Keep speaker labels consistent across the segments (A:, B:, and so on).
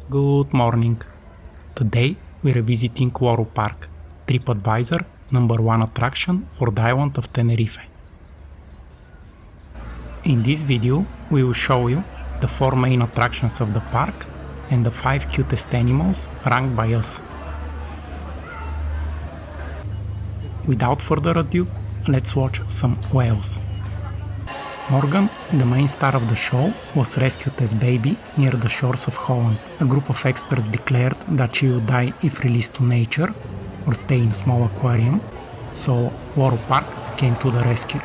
A: Good morning. Today we're visiting Waro Park, TripAdvisor #1 attraction for the island of Tenerife. In this video we will show you the 4 main attractions of the park and the 5 cutest animals ranked by us. Without further ado, let's watch some whales. Morgan, the main star of the show, was rescued as baby near the shores of Holland. A group of experts declared that she would die if released to nature or stay in a small aquarium, so Waro Park came to the rescue.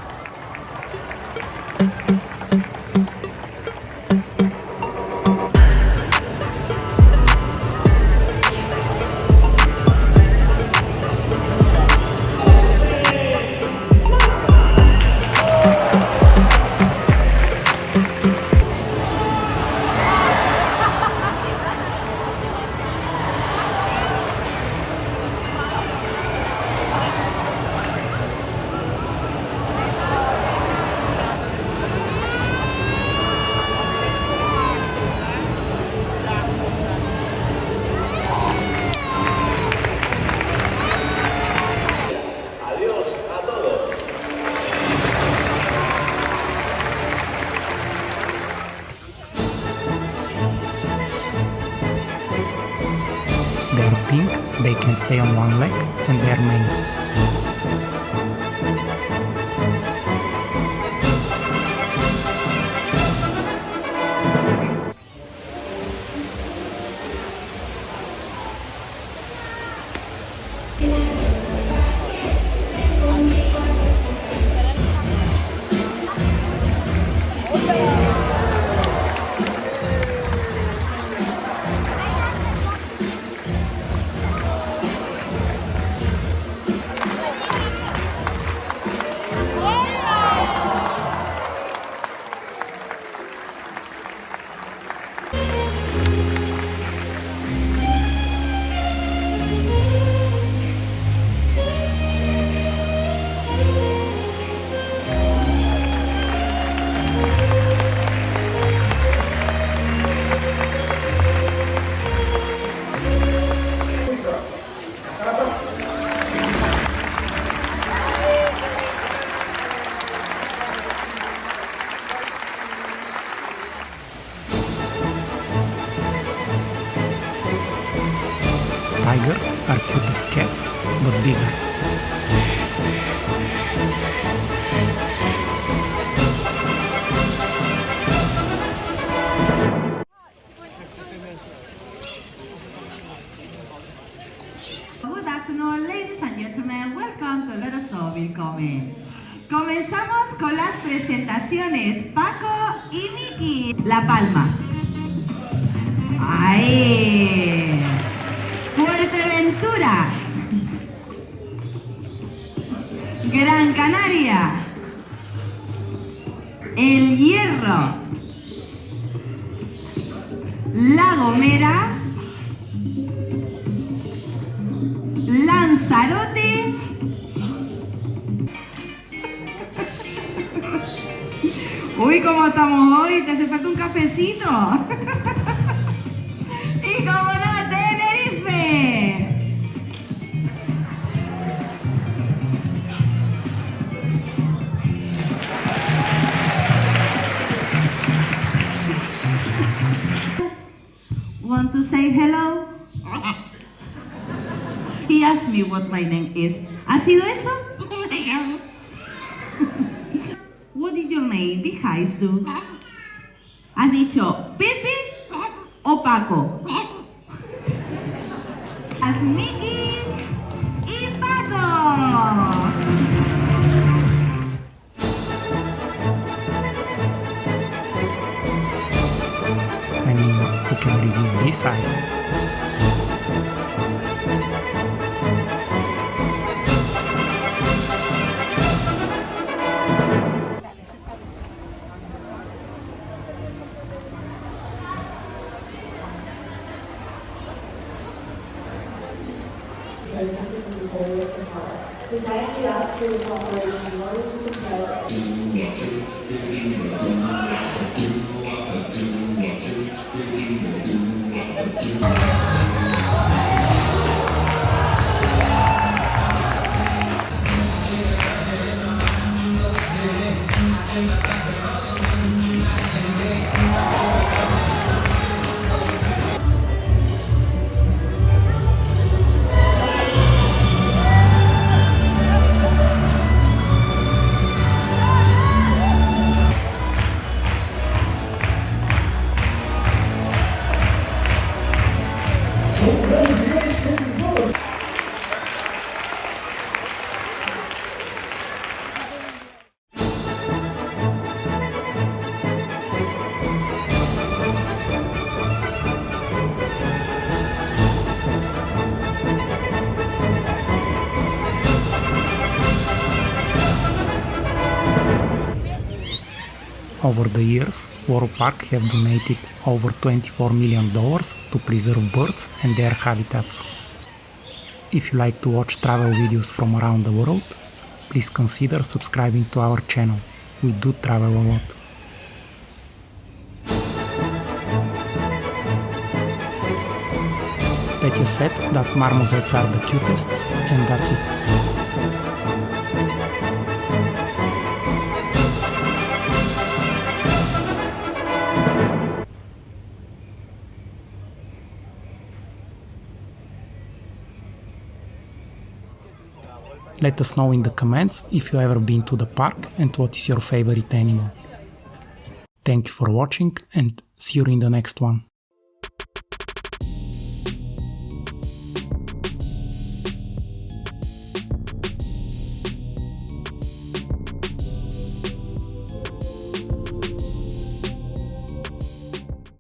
A: They're pink, they can stay on one leg, and they're many. Tigers are cute as cats, but bigger.
B: Good afternoon, ladies and gentlemen. Welcome to Let Us All Willkommen. Comenzamos con las presentaciones. Paco y Miki. La Palma. ¡Ahí! Fuerteventura. Gran Canaria. El Hierro. La Gomera. Lanzarote. Uy, ¿cómo estamos hoy? ¿Te hace falta un cafecito? Y como no, Tenerife. Want to say hello? He asked me what my name is. ¿Ha sido eso? What did your name guys do? ¿Has dicho Pepe o Paco? As Miki y Paco.
A: I mean, who can resist this size?
C: We kindly ask for your cooperation in order to comply.
A: Over the years, Loro Park have donated over $24 million to preserve birds and their habitats. If you like to watch travel videos from around the world, please consider subscribing to our channel. We do travel a lot. Petya said that marmosets are the cutest, and that's it. Let us know in the comments if you ever been to the park and what is your favorite animal. Thank you for watching and see you in the next one.